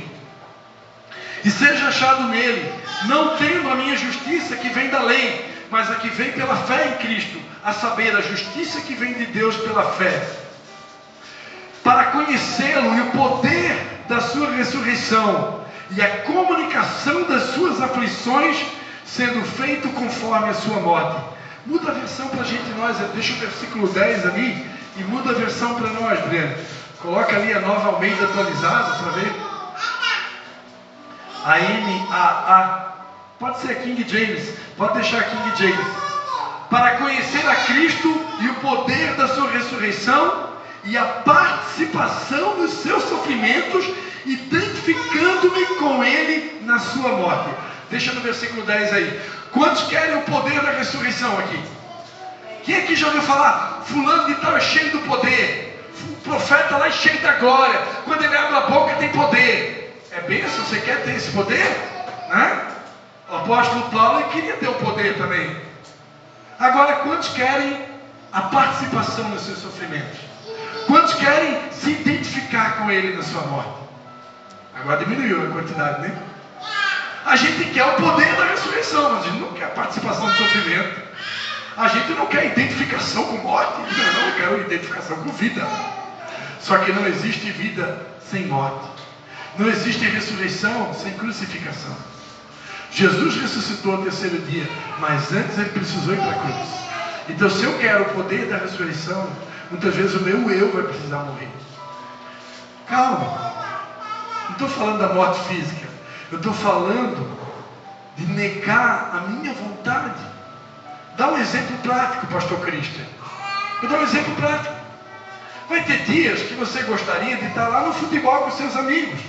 e seja achado nele, não tendo a minha justiça que vem da lei, mas a que vem pela fé em Cristo, a saber, a justiça que vem de Deus pela fé, para conhecê-lo e o poder da sua ressurreição e a comunicação das suas aflições, sendo feito conforme a sua morte. Muda a versão para a gente, nós, deixa o versículo 10 ali, e muda a versão para nós, Breno. Coloca ali a Nova Almeida atualizada para ver. A NAA, pode ser a King James, pode deixar a King James. Para conhecer a Cristo e o poder da sua ressurreição e a participação dos seus sofrimentos, identificando-me com ele na sua morte. Deixa no versículo 10 aí. Quantos querem o poder da ressurreição aqui? Quem aqui já ouviu falar? Fulano de tal é cheio do poder. O profeta lá é cheio da glória. Quando ele abre a boca tem poder. É bênção? Você quer ter esse poder? Né? Oh, apóstolo Paulo ele queria ter o poder também. Agora, quantos querem a participação nos seus sofrimentos? Quantos querem se identificar com ele na sua morte? Agora diminuiu a quantidade, né? A gente quer o poder da ressurreição, mas a gente não quer a participação do sofrimento. A gente não quer identificação com morte, não quer identificação com vida. Só que não existe vida sem morte. Não existe ressurreição sem crucificação. Jesus ressuscitou ao terceiro dia, mas antes ele precisou ir para a cruz. Então, se eu quero o poder da ressurreição, muitas vezes o meu eu vai precisar morrer. Calma. Não estou falando da morte física. Eu estou falando de negar a minha vontade. Dá um exemplo prático, pastor Christian. Eu dou um exemplo prático. Vai ter dias que você gostaria de estar lá no futebol com seus amigos.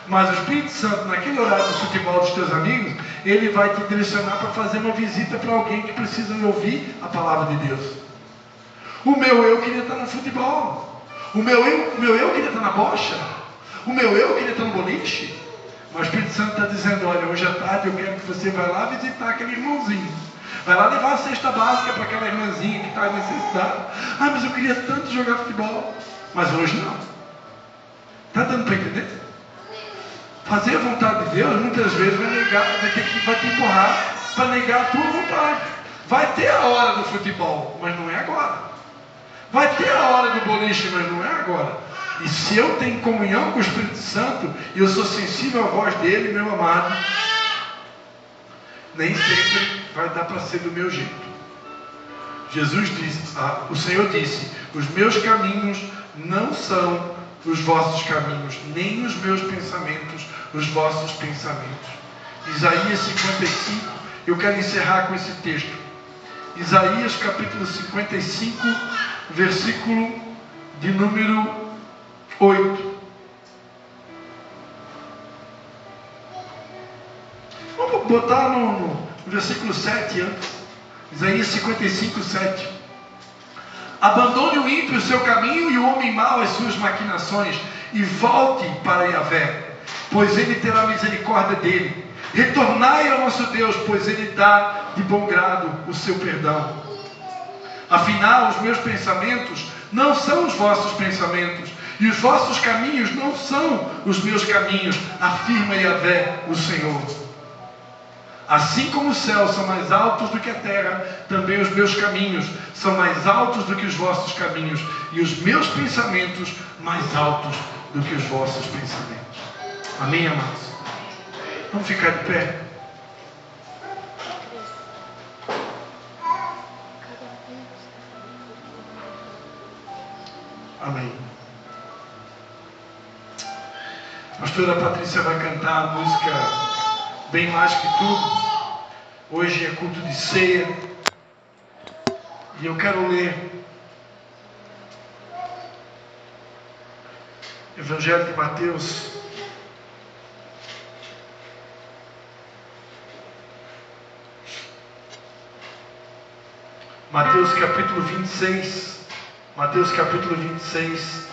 Mas o Espírito Santo, naquele horário do futebol dos teus amigos, ele vai te direcionar para fazer uma visita para alguém que precisa ouvir a palavra de Deus. O meu eu queria estar no futebol. O meu eu queria estar na bocha. O meu eu queria estar no boliche. Mas o Espírito Santo está dizendo, olha, hoje à tarde eu quero que você vá lá visitar aquele irmãozinho. Vai lá levar a cesta básica para aquela irmãzinha que está em necessidade. Ah, mas eu queria tanto jogar futebol. Mas hoje não. Está dando para entender? Fazer a vontade de Deus muitas vezes vai te empurrar para negar a tua vontade. Vai ter a hora do futebol, mas não é agora. Vai ter a hora do boliche, mas não é agora. E se eu tenho comunhão com o Espírito Santo e eu sou sensível à voz dele, meu amado, nem sempre vai dar para ser do meu jeito. Jesus disse, o Senhor disse, os meus caminhos não são os vossos caminhos, nem os meus pensamentos, os vossos pensamentos. Isaías 55, eu quero encerrar com esse texto. Isaías capítulo 55, versículo de número 8. Vamos botar no versículo 7 antes. Isaías 55, 7. Abandone o ímpio o seu caminho e o homem mau as suas maquinações, e volte para Yahvé, pois ele terá misericórdia dele. Retornai ao nosso Deus, pois ele dá de bom grado o seu perdão. Afinal, os meus pensamentos não são os vossos pensamentos, e os vossos caminhos não são os meus caminhos, afirma Yahvé, o Senhor. Assim como os céus são mais altos do que a terra, também os meus caminhos são mais altos do que os vossos caminhos, e os meus pensamentos mais altos do que os vossos pensamentos. Amém, amados? Vamos ficar de pé? Amém. A pastora Patrícia vai cantar a música Bem Mais Que Tudo. Hoje é culto de ceia. E eu quero ler Evangelho de Mateus. Mateus capítulo 26. Mateus capítulo 26,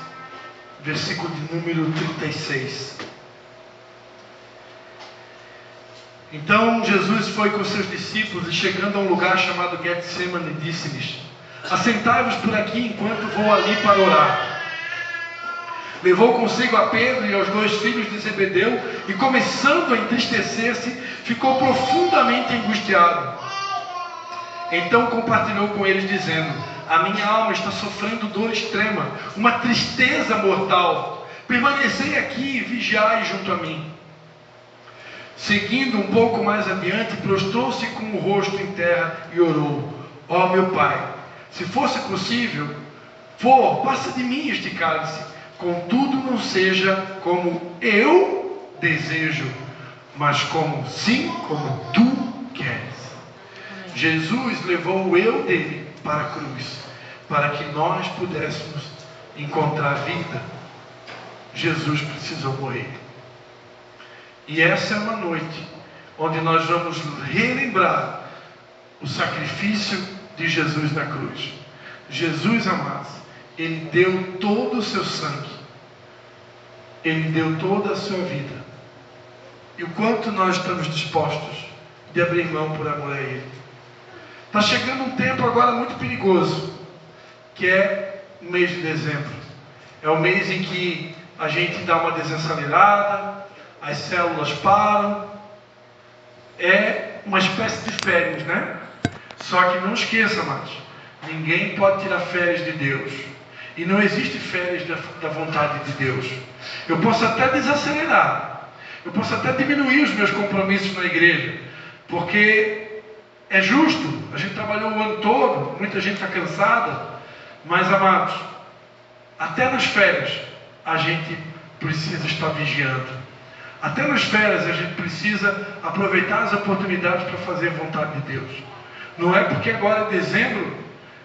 versículo de número 36. Então Jesus foi com seus discípulos e chegando a um lugar chamado Getsemane, disse-lhes: assentai-vos por aqui enquanto vou ali para orar. Levou consigo a Pedro e aos 2 filhos de Zebedeu e, começando a entristecer-se, ficou profundamente angustiado. Então compartilhou com eles, dizendo: a minha alma está sofrendo dor extrema, uma tristeza mortal. Permanecei aqui e vigiai junto a mim. Seguindo um pouco mais adiante, prostrou-se com o rosto em terra e orou: ó meu Pai, se fosse possível, passa de mim este cálice. Contudo, não seja como eu desejo, mas como tu queres. Jesus levou o eu dele para a cruz, para que nós pudéssemos encontrar vida. Jesus precisou morrer. E essa é uma noite onde nós vamos relembrar o sacrifício de Jesus na cruz. Jesus, amados, ele deu todo o seu sangue, ele deu toda a sua vida. E o quanto nós estamos dispostos de abrir mão por amor a Ele. Está chegando um tempo agora muito perigoso, que é o mês de dezembro. É o mês em que a gente dá uma desacelerada, as células param. É uma espécie de férias, né? Só que não esqueça, amados, ninguém pode tirar férias de Deus. E não existe férias da vontade de Deus. Eu posso até desacelerar, eu posso até diminuir os meus compromissos na igreja, porque é justo, a gente trabalhou o ano todo, muita gente está cansada, mas, amados, até nas férias a gente precisa estar vigiando. Até nas férias a gente precisa aproveitar as oportunidades para fazer a vontade de Deus. Não é porque agora é dezembro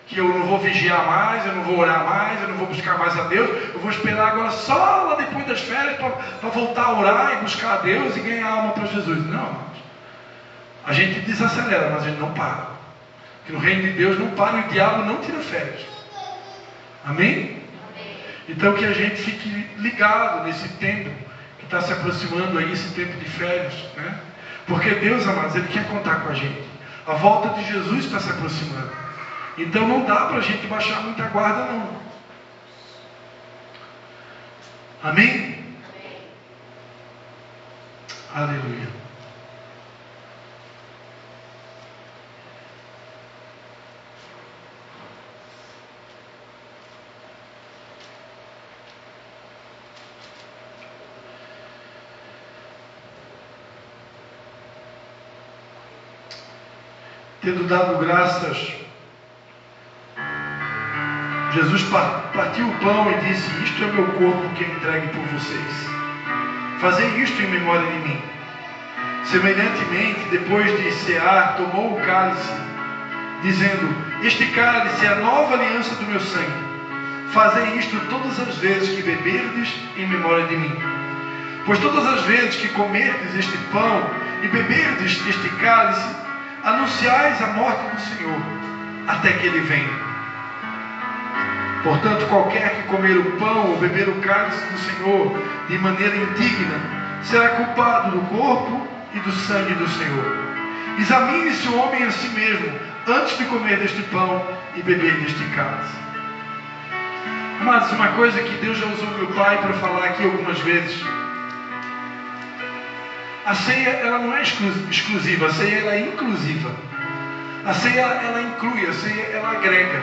que eu não vou vigiar mais, eu não vou orar mais, eu não vou buscar mais a Deus, eu vou esperar agora só lá depois das férias para voltar a orar e buscar a Deus e ganhar alma para Jesus. Não, amados. A gente desacelera, mas a gente não para. Porque no reino de Deus não para e o diabo não tira férias. Amém? Então que a gente fique ligado nesse tempo que está se aproximando aí, esse tempo de férias, né? Porque Deus, amados, Ele quer contar com a gente. A volta de Jesus está se aproximando. Então não dá para a gente baixar muita guarda, não. Amém? Aleluia. Tendo dado graças, Jesus partiu o pão e disse: isto é meu corpo que é entregue por vocês. Fazei isto em memória de mim. Semelhantemente, depois de cear, tomou o cálice, dizendo: este cálice é a nova aliança do meu sangue. Fazei isto todas as vezes que beberdes em memória de mim. Pois todas as vezes que comerdes este pão e beberdes este cálice, anunciais a morte do Senhor, até que Ele venha. Portanto, qualquer que comer o pão ou beber o cálice do Senhor de maneira indigna, será culpado do corpo e do sangue do Senhor. Examine-se o homem a si mesmo, antes de comer deste pão e beber deste cálice. Amados, uma coisa que Deus já usou meu pai para falar aqui algumas vezes. A ceia, ela não é exclusiva, a ceia ela é inclusiva. A ceia, ela inclui, a ceia, ela agrega.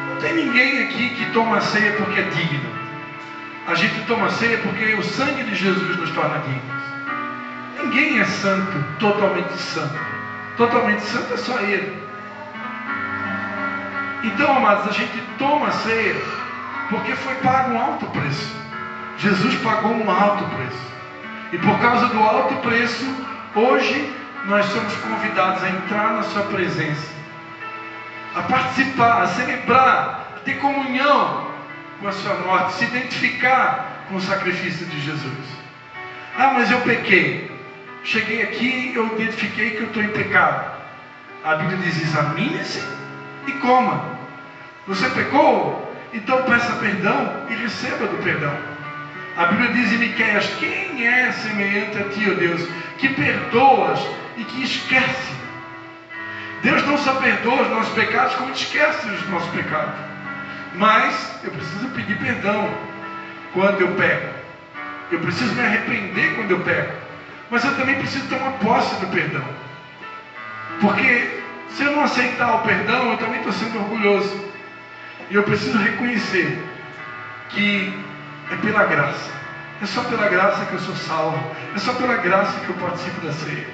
Não tem ninguém aqui que toma a ceia porque é digno. A gente toma a ceia porque o sangue de Jesus nos torna dignos. Ninguém é santo, totalmente santo. Totalmente santo é só Ele. Então, amados, a gente toma a ceia porque foi pago um alto preço. Jesus pagou um alto preço. E por causa do alto preço, hoje nós somos convidados a entrar na sua presença, a participar, a celebrar, a ter comunhão com a sua morte, se identificar com o sacrifício de Jesus. Ah, mas eu pequei. Cheguei aqui, eu identifiquei que eu estou em pecado. A Bíblia diz: examine-se e coma. Você pecou? Então peça perdão e receba do perdão. A Bíblia diz em Miqueias: quem é semelhante a ti, ó Deus, que perdoas e que esquece? Deus não só perdoa os nossos pecados, como esquece os nossos pecados. Mas eu preciso pedir perdão quando eu peco. Eu preciso me arrepender quando eu peco. Mas eu também preciso tomar posse do perdão. Porque se eu não aceitar o perdão, eu também estou sendo orgulhoso. E eu preciso reconhecer que é pela graça. É só pela graça que eu sou salvo. É só pela graça que eu participo da ceia.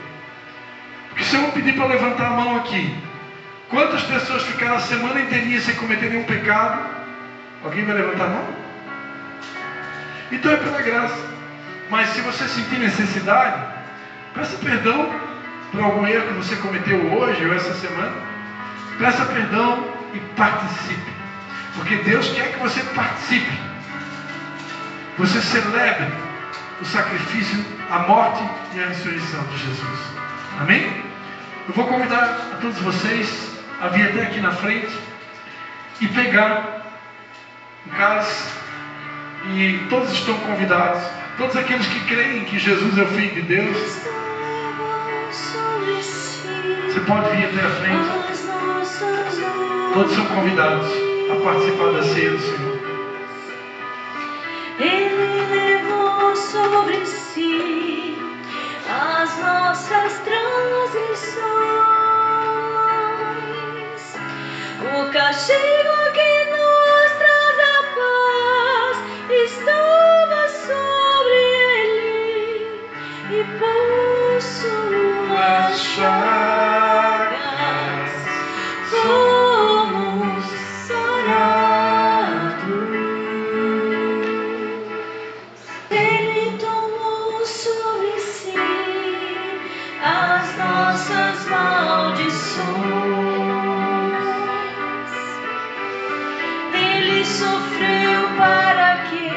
Porque se eu não pedir para levantar a mão aqui, quantas pessoas ficaram a semana inteirinha sem cometer nenhum pecado? Alguém vai levantar a mão? Então é pela graça. Mas se você sentir necessidade, peça perdão por algum erro que você cometeu hoje ou essa semana. Peça perdão e participe. Porque Deus quer que você participe. Você celebre o sacrifício, a morte e a ressurreição de Jesus. Amém? Eu vou convidar a todos vocês a vir até aqui na frente e pegar um cálice. E todos estão convidados. Todos aqueles que creem que Jesus é o Filho de Deus. Você pode vir até a frente. Todos são convidados a participar da ceia do Senhor. Ele levou sobre si as nossas transgressões, o castigo que nos traz a paz estava sobre ele, e por suas chagas fomos sarados. Ele tomou sobre si as nossas maldições. Ele sofreu para que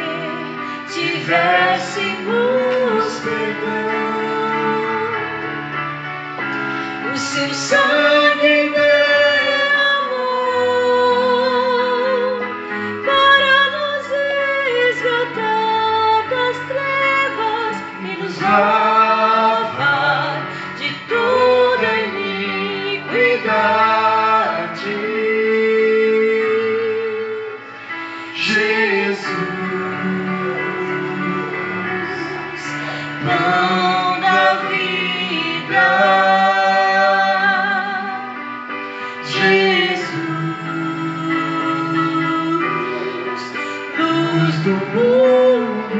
tivéssemos perdão. O seu sangue derramou para nos resgatar das trevas e nos lavar de toda iniquidade. Jesus, pão da vida. Jesus, luz do mundo.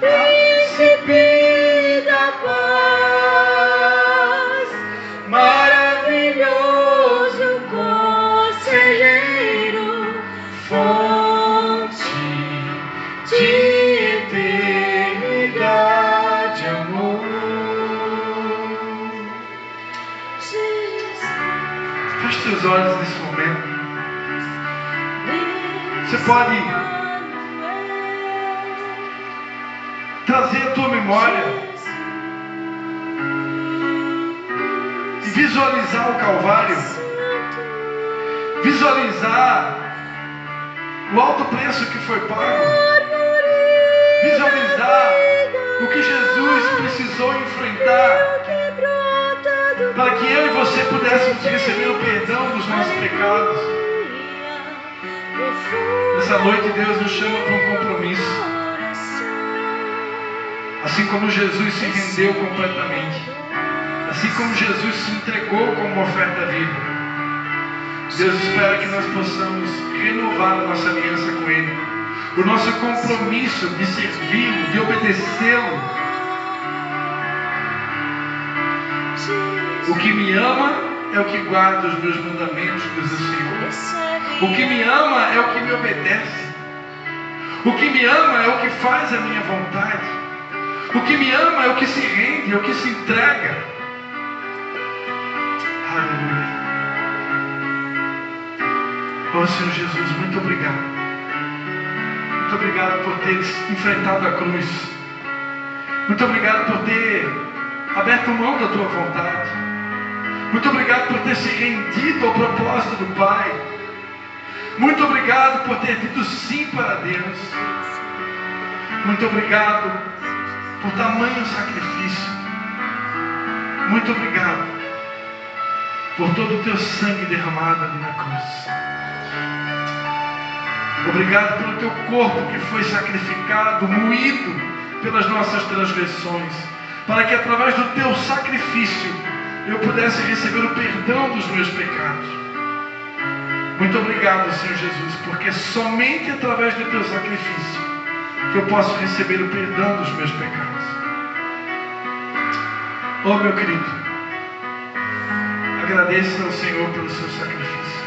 Príncipe da paz, maravilhoso conselheiro, fonte de eternidade, amor. Feche seus olhos nesse momento. Você pode trazer a tua memória e visualizar o Calvário, visualizar o alto preço que foi pago, visualizar o que Jesus precisou enfrentar para que eu e você pudéssemos receber o perdão dos nossos pecados. Nessa noite Deus nos chama para um compromisso. Assim como Jesus se rendeu completamente, assim como Jesus se entregou como uma oferta viva, Deus espera que nós possamos renovar a nossa aliança com Ele, o nosso compromisso de servi-lo, de obedecê-lo. O que me ama é o que guarda os meus mandamentos, diz o Senhor. O que me ama é o que me obedece. O que me ama é o que faz a minha vontade. O que me ama é o que se rende, é o que se entrega. Aleluia. Oh Senhor Jesus, muito obrigado. Muito obrigado por ter enfrentado a cruz. Muito obrigado por ter aberto mão da tua vontade. Muito obrigado por ter se rendido ao propósito do Pai. Muito obrigado por ter dito sim para Deus. Muito obrigado por tamanho sacrifício. Muito obrigado por todo o teu sangue derramado ali na cruz. Obrigado pelo teu corpo que foi sacrificado, moído pelas nossas transgressões, para que através do teu sacrifício eu pudesse receber o perdão dos meus pecados. Muito obrigado, Senhor Jesus, porque somente através do teu sacrifício que eu posso receber o perdão dos meus pecados. Oh, meu querido, agradeça ao Senhor pelo seu sacrifício.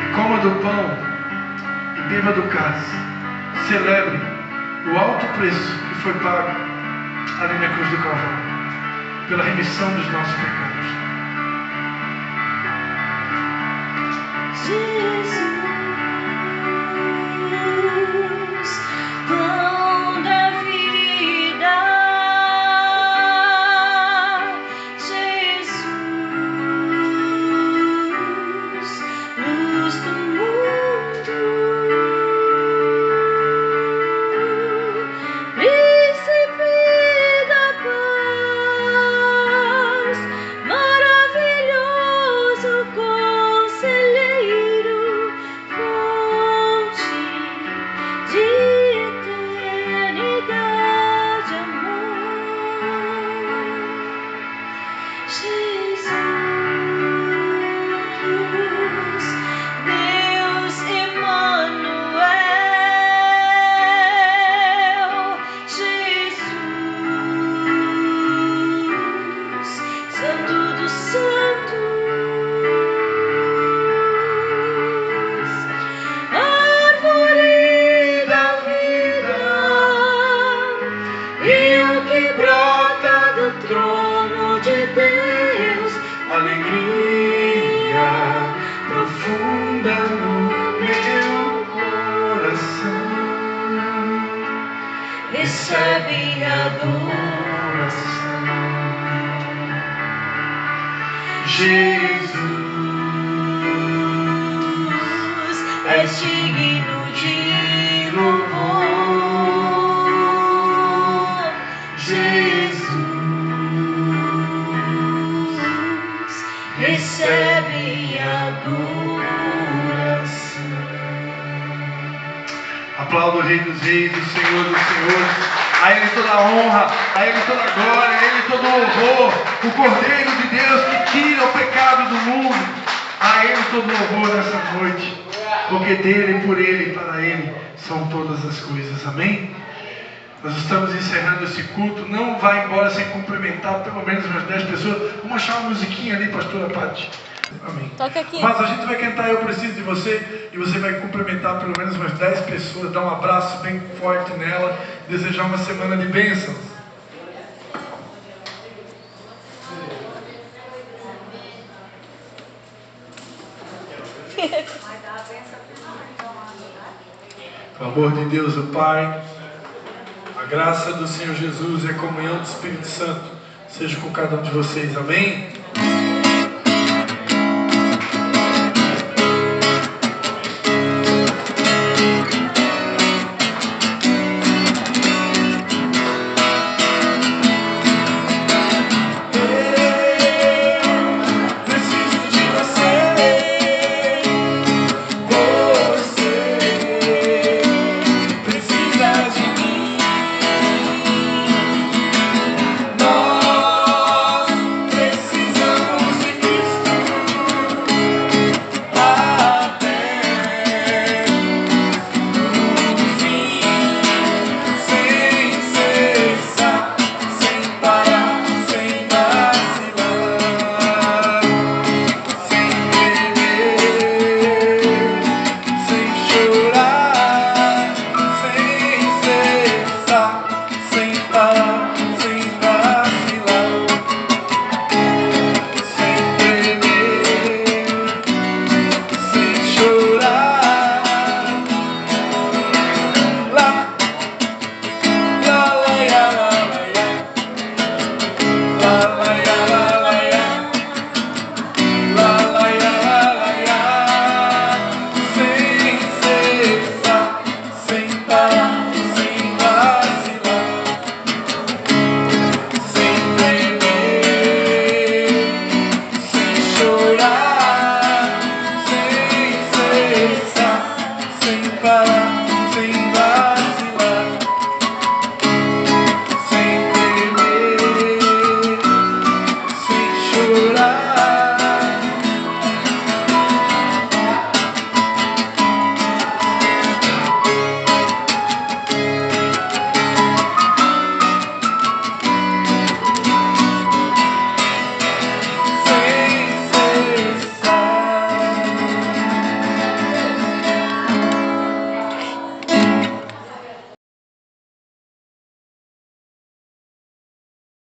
E coma do pão e beba do cálice. Celebre o alto preço que foi pago ali na cruz do Calvário, pela remissão dos nossos pecados. Jesus, pão da vida. Jesus, luz do mundo. Príncipe recebe adoração. Jesus, és digno de louvor. Jesus, recebe adoração. aplauda o Rei dos Reis, o Senhor dos Senhores. A Ele toda a honra, a Ele toda a glória, a Ele todo o louvor. O Cordeiro de Deus que tira o pecado do mundo. A Ele todo o louvor nessa noite. Porque dele, por Ele e para Ele são todas as coisas. Amém? Nós estamos encerrando esse culto. Não vá embora sem cumprimentar pelo menos umas 10 pessoas. Vamos achar uma musiquinha ali, pastora Paty. Amém. Toca aqui. Mas a gente vai cantar Eu Preciso de Você. E você vai cumprimentar pelo menos umas 10 pessoas. Dar um abraço bem forte nela. Desejar uma semana de bênçãos. O amor de Deus, o Pai, a graça do Senhor Jesus e a comunhão do Espírito Santo seja com cada um de vocês. Amém?